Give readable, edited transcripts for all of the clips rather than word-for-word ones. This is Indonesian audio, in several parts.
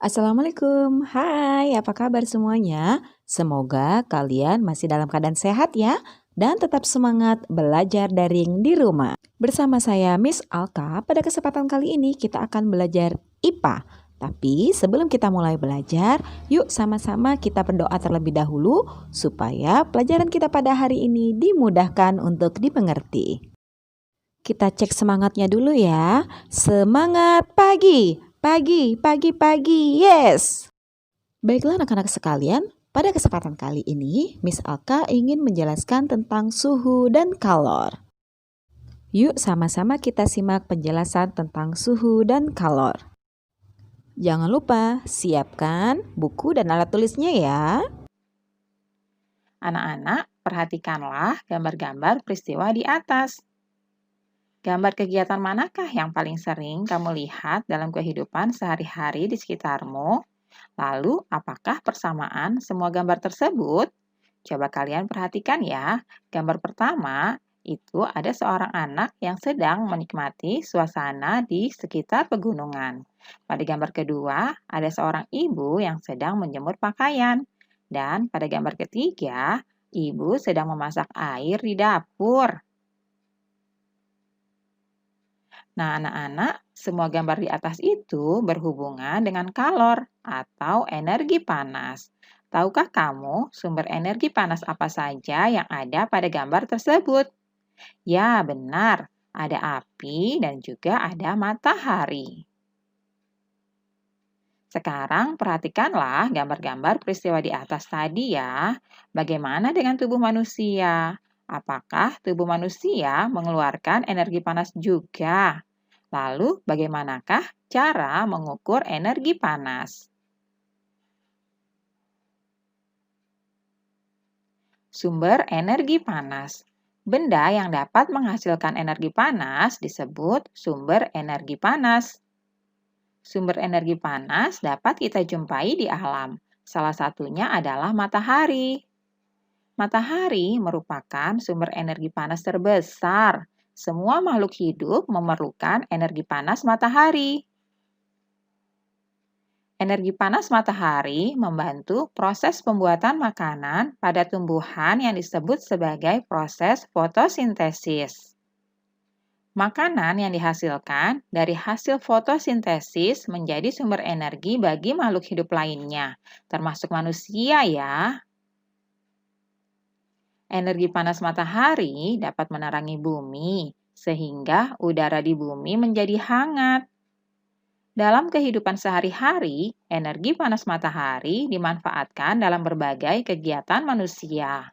Assalamualaikum, hai apa kabar semuanya? Semoga kalian masih dalam keadaan sehat ya dan tetap semangat belajar daring di rumah. Bersama saya Miss Alka, pada kesempatan kali ini kita akan belajar IPA. Tapi sebelum kita mulai belajar, yuk sama-sama kita berdoa terlebih dahulu supaya pelajaran kita pada hari ini dimudahkan untuk dimengerti. Kita cek semangatnya dulu ya. Semangat pagi, pagi, pagi, pagi, yes! Baiklah anak-anak sekalian, pada kesempatan kali ini Miss Alka ingin menjelaskan tentang suhu dan kalor. Yuk sama-sama kita simak penjelasan tentang suhu dan kalor. Jangan lupa siapkan buku dan alat tulisnya ya. Anak-anak, perhatikanlah gambar-gambar peristiwa di atas. Gambar kegiatan manakah yang paling sering kamu lihat dalam kehidupan sehari-hari di sekitarmu? Lalu, apakah persamaan semua gambar tersebut? Coba kalian perhatikan ya. Gambar pertama itu ada seorang anak yang sedang menikmati suasana di sekitar pegunungan. Pada gambar kedua, ada seorang ibu yang sedang menjemur pakaian. Dan pada gambar ketiga, ibu sedang memasak air di dapur. Nah, anak-anak, semua gambar di atas itu berhubungan dengan kalor atau energi panas. Tahukah kamu sumber energi panas apa saja yang ada pada gambar tersebut? Ya, benar. Ada api dan juga ada matahari. Sekarang perhatikanlah gambar-gambar peristiwa di atas tadi ya. Bagaimana dengan tubuh manusia? Apakah tubuh manusia mengeluarkan energi panas juga? Lalu, bagaimanakah cara mengukur energi panas? Sumber energi panas. Benda yang dapat menghasilkan energi panas disebut sumber energi panas. Sumber energi panas dapat kita jumpai di alam. Salah satunya adalah matahari. Matahari merupakan sumber energi panas terbesar. Semua makhluk hidup memerlukan energi panas matahari. Energi panas matahari membantu proses pembuatan makanan pada tumbuhan yang disebut sebagai proses fotosintesis. Makanan yang dihasilkan dari hasil fotosintesis menjadi sumber energi bagi makhluk hidup lainnya, termasuk manusia ya. Energi panas matahari dapat menerangi bumi, sehingga udara di bumi menjadi hangat. Dalam kehidupan sehari-hari, energi panas matahari dimanfaatkan dalam berbagai kegiatan manusia.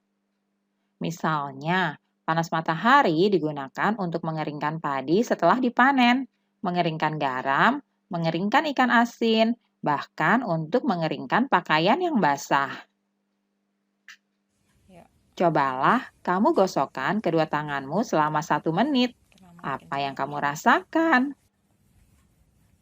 Misalnya, panas matahari digunakan untuk mengeringkan padi setelah dipanen, mengeringkan garam, mengeringkan ikan asin, bahkan untuk mengeringkan pakaian yang basah. Cobalah kamu gosokkan kedua tanganmu selama 1 menit. Apa yang kamu rasakan?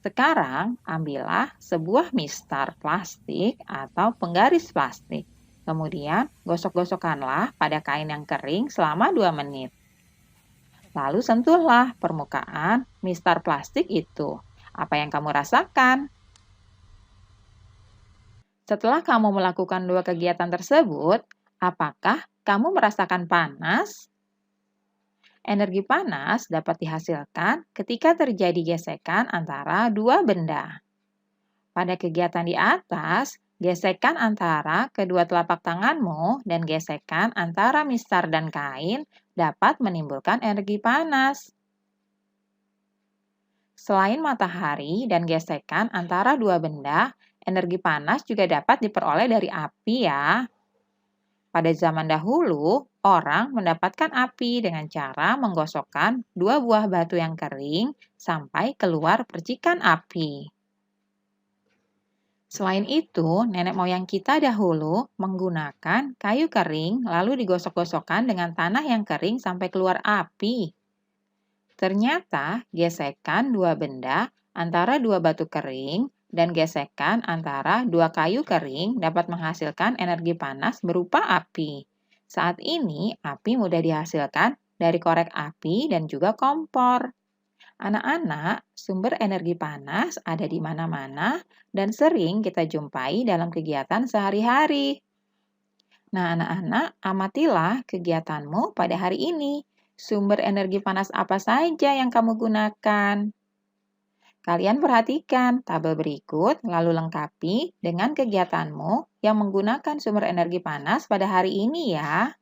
Sekarang, ambillah sebuah mistar plastik atau penggaris plastik. Kemudian, gosok-gosokkanlah pada kain yang kering selama 2 menit. Lalu sentuhlah permukaan mistar plastik itu. Apa yang kamu rasakan? Setelah kamu melakukan 2 kegiatan tersebut, apakah kamu merasakan panas? Energi panas dapat dihasilkan ketika terjadi gesekan antara 2 benda. Pada kegiatan di atas, gesekan antara kedua telapak tanganmu dan gesekan antara mistar dan kain dapat menimbulkan energi panas. Selain matahari dan gesekan antara 2 benda, energi panas juga dapat diperoleh dari api ya. Pada zaman dahulu, orang mendapatkan api dengan cara menggosokkan 2 buah batu yang kering sampai keluar percikan api. Selain itu, nenek moyang kita dahulu menggunakan kayu kering lalu digosok-gosokkan dengan tanah yang kering sampai keluar api. Ternyata, gesekan 2 benda antara 2 batu kering dan gesekan antara 2 kayu kering dapat menghasilkan energi panas berupa api. Saat ini, api mudah dihasilkan dari korek api dan juga kompor. Anak-anak, sumber energi panas ada di mana-mana dan sering kita jumpai dalam kegiatan sehari-hari. Nah, anak-anak, amatilah kegiatanmu pada hari ini. Sumber energi panas apa saja yang kamu gunakan? Kalian perhatikan tabel berikut, lalu lengkapi dengan kegiatanmu yang menggunakan sumber energi panas pada hari ini ya.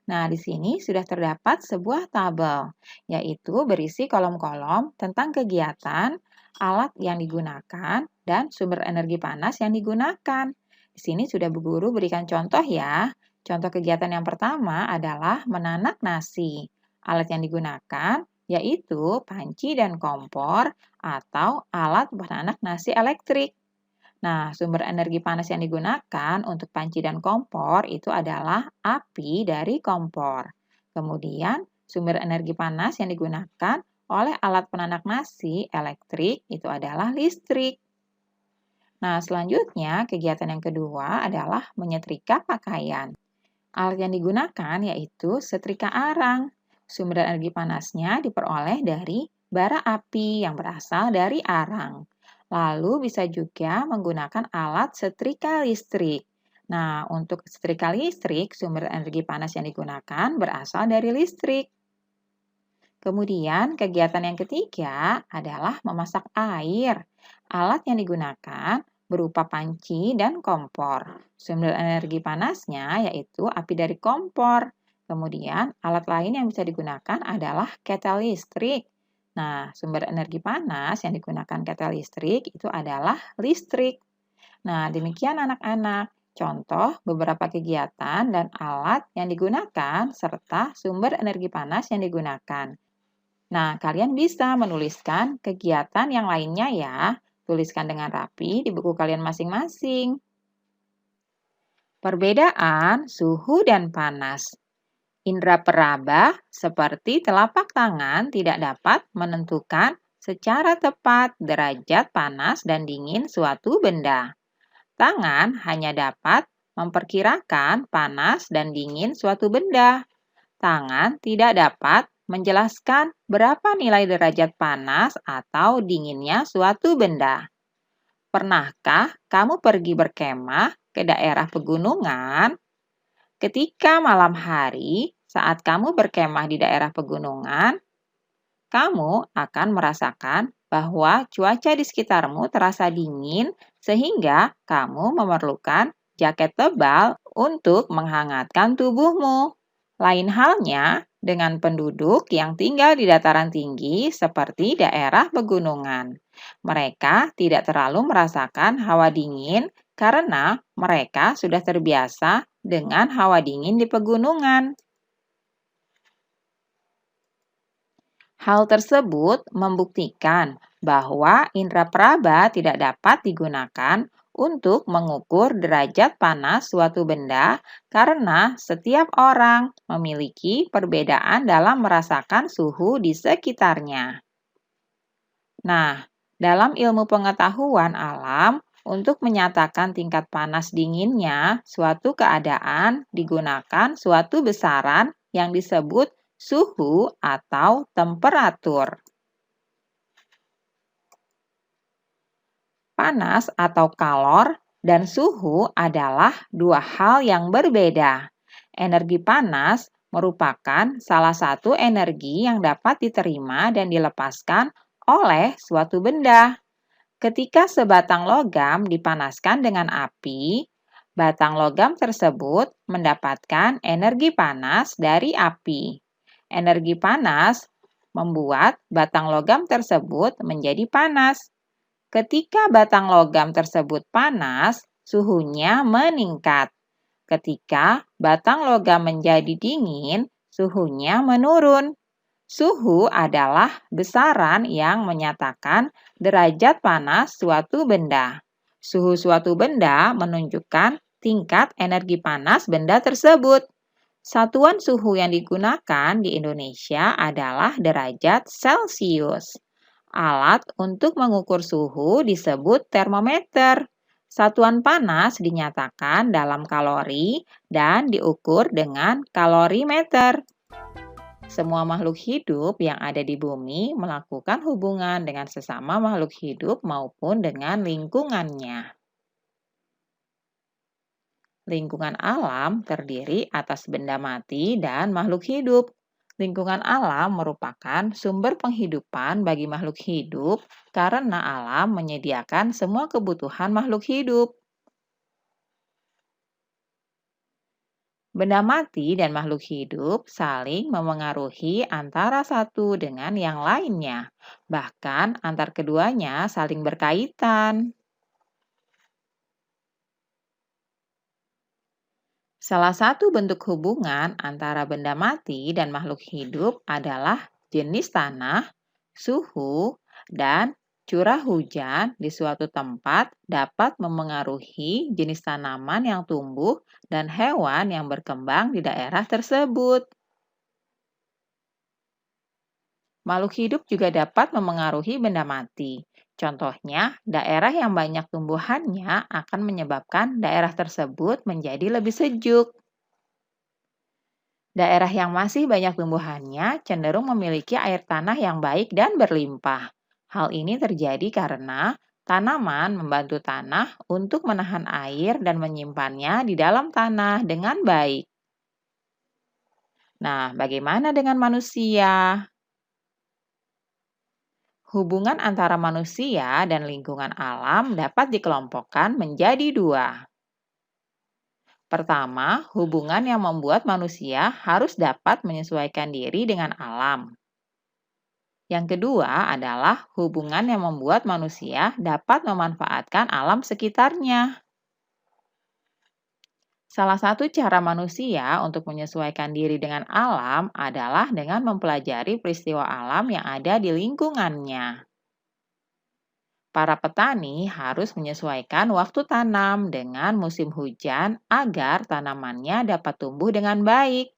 Nah, di sini sudah terdapat sebuah tabel, yaitu berisi kolom-kolom tentang kegiatan, alat yang digunakan, dan sumber energi panas yang digunakan. Di sini sudah Bu Guru berikan contoh ya. Contoh kegiatan yang pertama adalah menanak nasi. Alat yang digunakan yaitu panci dan kompor atau alat penanak nasi elektrik. Nah, sumber energi panas yang digunakan untuk panci dan kompor itu adalah api dari kompor. Kemudian, sumber energi panas yang digunakan oleh alat penanak nasi elektrik itu adalah listrik. Nah, selanjutnya kegiatan yang kedua adalah menyetrika pakaian. Alat yang digunakan yaitu setrika arang. Sumber energi panasnya diperoleh dari bara api yang berasal dari arang. Lalu bisa juga menggunakan alat setrika listrik. Nah, untuk setrika listrik, sumber energi panas yang digunakan berasal dari listrik. Kemudian, kegiatan yang ketiga adalah memasak air. Alat yang digunakan berupa panci dan kompor. Sumber energi panasnya yaitu api dari kompor. Kemudian, alat lain yang bisa digunakan adalah ketel listrik. Nah, sumber energi panas yang digunakan ketel listrik itu adalah listrik. Nah, demikian anak-anak. Contoh beberapa kegiatan dan alat yang digunakan serta sumber energi panas yang digunakan. Nah, kalian bisa menuliskan kegiatan yang lainnya ya. Tuliskan dengan rapi di buku kalian masing-masing. Perbedaan suhu dan panas. Indra peraba seperti telapak tangan tidak dapat menentukan secara tepat derajat panas dan dingin suatu benda. Tangan hanya dapat memperkirakan panas dan dingin suatu benda. Tangan tidak dapat menjelaskan berapa nilai derajat panas atau dinginnya suatu benda. Pernahkah kamu pergi berkemah ke daerah pegunungan? Ketika malam hari, saat kamu berkemah di daerah pegunungan, kamu akan merasakan bahwa cuaca di sekitarmu terasa dingin sehingga kamu memerlukan jaket tebal untuk menghangatkan tubuhmu. Lain halnya dengan penduduk yang tinggal di dataran tinggi seperti daerah pegunungan. Mereka tidak terlalu merasakan hawa dingin karena mereka sudah terbiasa dengan hawa dingin di pegunungan. Hal tersebut membuktikan bahwa indera peraba tidak dapat digunakan untuk mengukur derajat panas suatu benda karena setiap orang memiliki perbedaan dalam merasakan suhu di sekitarnya. Nah, dalam ilmu pengetahuan alam, untuk menyatakan tingkat panas dinginnya suatu keadaan digunakan suatu besaran yang disebut suhu atau temperatur. Panas atau kalor dan suhu adalah dua hal yang berbeda. Energi panas merupakan salah satu energi yang dapat diterima dan dilepaskan oleh suatu benda. Ketika sebatang logam dipanaskan dengan api, batang logam tersebut mendapatkan energi panas dari api. Energi panas membuat batang logam tersebut menjadi panas. Ketika batang logam tersebut panas, suhunya meningkat. Ketika batang logam menjadi dingin, suhunya menurun. Suhu adalah besaran yang menyatakan derajat panas suatu benda. Suhu suatu benda menunjukkan tingkat energi panas benda tersebut. Satuan suhu yang digunakan di Indonesia adalah derajat Celcius. Alat untuk mengukur suhu disebut termometer. Satuan panas dinyatakan dalam kalori dan diukur dengan kalorimeter. Semua makhluk hidup yang ada di bumi melakukan hubungan dengan sesama makhluk hidup maupun dengan lingkungannya. Lingkungan alam terdiri atas benda mati dan makhluk hidup. Lingkungan alam merupakan sumber penghidupan bagi makhluk hidup karena alam menyediakan semua kebutuhan makhluk hidup. Benda mati dan makhluk hidup saling memengaruhi antara satu dengan yang lainnya, bahkan antar keduanya saling berkaitan. Salah satu bentuk hubungan antara benda mati dan makhluk hidup adalah jenis tanah, suhu, dan curah hujan di suatu tempat dapat memengaruhi jenis tanaman yang tumbuh dan hewan yang berkembang di daerah tersebut. Makhluk hidup juga dapat memengaruhi benda mati. Contohnya, daerah yang banyak tumbuhannya akan menyebabkan daerah tersebut menjadi lebih sejuk. Daerah yang masih banyak tumbuhannya cenderung memiliki air tanah yang baik dan berlimpah. Hal ini terjadi karena tanaman membantu tanah untuk menahan air dan menyimpannya di dalam tanah dengan baik. Nah, bagaimana dengan manusia? Hubungan antara manusia dan lingkungan alam dapat dikelompokkan menjadi dua. Pertama, hubungan yang membuat manusia harus dapat menyesuaikan diri dengan alam. Yang kedua adalah hubungan yang membuat manusia dapat memanfaatkan alam sekitarnya. Salah satu cara manusia untuk menyesuaikan diri dengan alam adalah dengan mempelajari peristiwa alam yang ada di lingkungannya. Para petani harus menyesuaikan waktu tanam dengan musim hujan agar tanamannya dapat tumbuh dengan baik.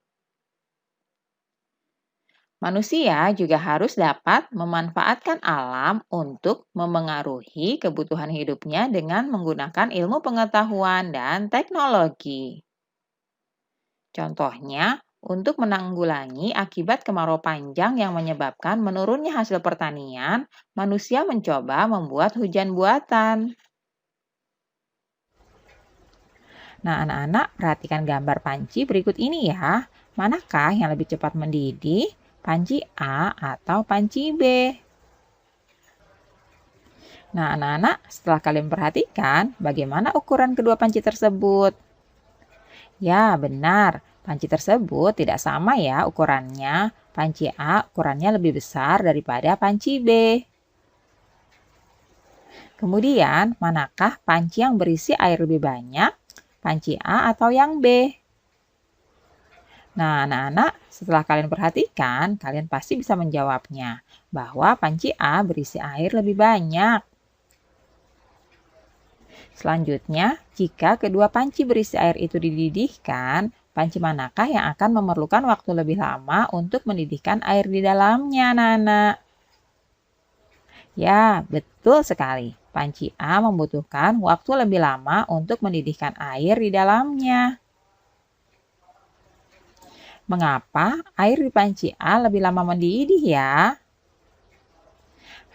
Manusia juga harus dapat memanfaatkan alam untuk memengaruhi kebutuhan hidupnya dengan menggunakan ilmu pengetahuan dan teknologi. Contohnya, untuk menanggulangi akibat kemarau panjang yang menyebabkan menurunnya hasil pertanian, manusia mencoba membuat hujan buatan. Nah, anak-anak, perhatikan gambar panci berikut ini ya. Manakah yang lebih cepat mendidih? Panci A atau panci B? Nah, anak-anak, setelah kalian perhatikan, bagaimana ukuran kedua panci tersebut? Ya, benar. Panci tersebut tidak sama ya ukurannya. Panci A ukurannya lebih besar daripada panci B. Kemudian, manakah panci yang berisi air lebih banyak? Panci A atau yang B? Nah, anak-anak, setelah kalian perhatikan, kalian pasti bisa menjawabnya bahwa panci A berisi air lebih banyak. Selanjutnya, jika kedua panci berisi air itu dididihkan, panci manakah yang akan memerlukan waktu lebih lama untuk mendidihkan air di dalamnya, anak-anak? Ya, betul sekali. Panci A membutuhkan waktu lebih lama untuk mendidihkan air di dalamnya. Mengapa air di panci A lebih lama mendidih ya?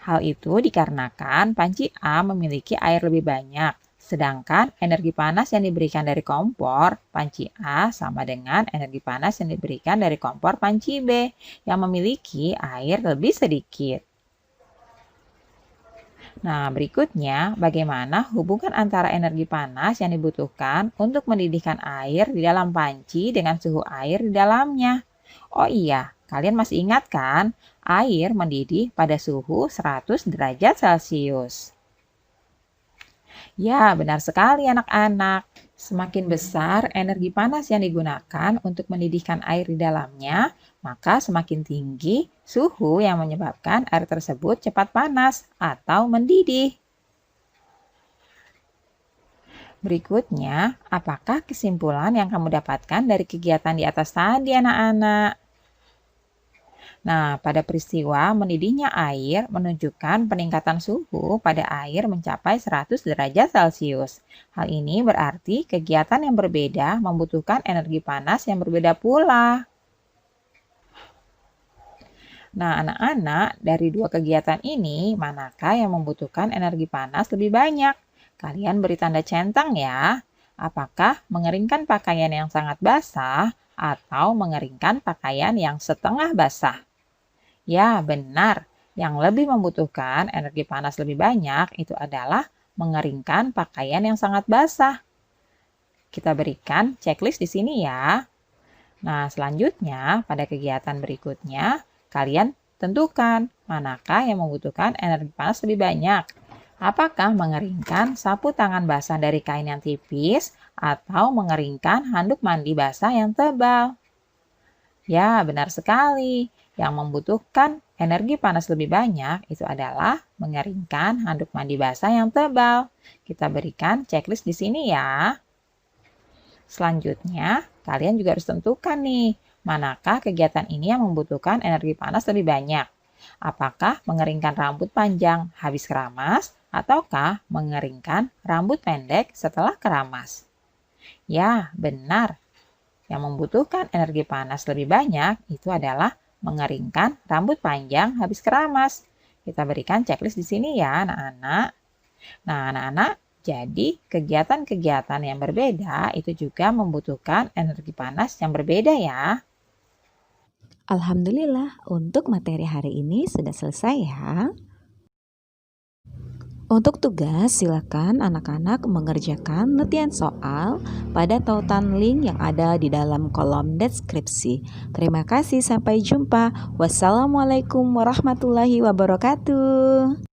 Hal itu dikarenakan panci A memiliki air lebih banyak. Sedangkan energi panas yang diberikan dari kompor panci A sama dengan energi panas yang diberikan dari kompor panci B yang memiliki air lebih sedikit. Nah, berikutnya bagaimana hubungan antara energi panas yang dibutuhkan untuk mendidihkan air di dalam panci dengan suhu air di dalamnya. Oh iya, kalian masih ingat kan? Air mendidih pada suhu 100 derajat Celcius. Ya, benar sekali anak-anak. Semakin besar energi panas yang digunakan untuk mendidihkan air di dalamnya, maka semakin tinggi suhu yang menyebabkan air tersebut cepat panas atau mendidih. Berikutnya, apakah kesimpulan yang kamu dapatkan dari kegiatan di atas tadi, anak-anak? Nah, pada peristiwa mendidihnya air menunjukkan peningkatan suhu pada air mencapai 100 derajat Celcius. Hal ini berarti kegiatan yang berbeda membutuhkan energi panas yang berbeda pula. Nah, anak-anak, dari dua kegiatan ini, manakah yang membutuhkan energi panas lebih banyak? Kalian beri tanda centang ya. Apakah mengeringkan pakaian yang sangat basah atau mengeringkan pakaian yang setengah basah? Ya, benar. Yang lebih membutuhkan energi panas lebih banyak itu adalah mengeringkan pakaian yang sangat basah. Kita berikan checklist di sini ya. Nah, selanjutnya pada kegiatan berikutnya, kalian tentukan manakah yang membutuhkan energi panas lebih banyak. Apakah mengeringkan sapu tangan basah dari kain yang tipis atau mengeringkan handuk mandi basah yang tebal? Ya, benar sekali. Yang membutuhkan energi panas lebih banyak itu adalah mengeringkan handuk mandi basah yang tebal. Kita berikan checklist di sini ya. Selanjutnya, kalian juga harus tentukan nih, manakah kegiatan ini yang membutuhkan energi panas lebih banyak. Apakah mengeringkan rambut panjang habis keramas, ataukah mengeringkan rambut pendek setelah keramas? Ya, benar. Yang membutuhkan energi panas lebih banyak itu adalah mengeringkan rambut panjang habis keramas. Kita berikan checklist di sini ya, anak-anak. Nah, anak-anak, jadi kegiatan-kegiatan yang berbeda itu juga membutuhkan energi panas yang berbeda ya. Alhamdulillah, untuk materi hari ini sudah selesai ya. Untuk tugas, silakan anak-anak mengerjakan latihan soal pada tautan link yang ada di dalam kolom deskripsi. Terima kasih, sampai jumpa. Wassalamualaikum warahmatullahi wabarakatuh.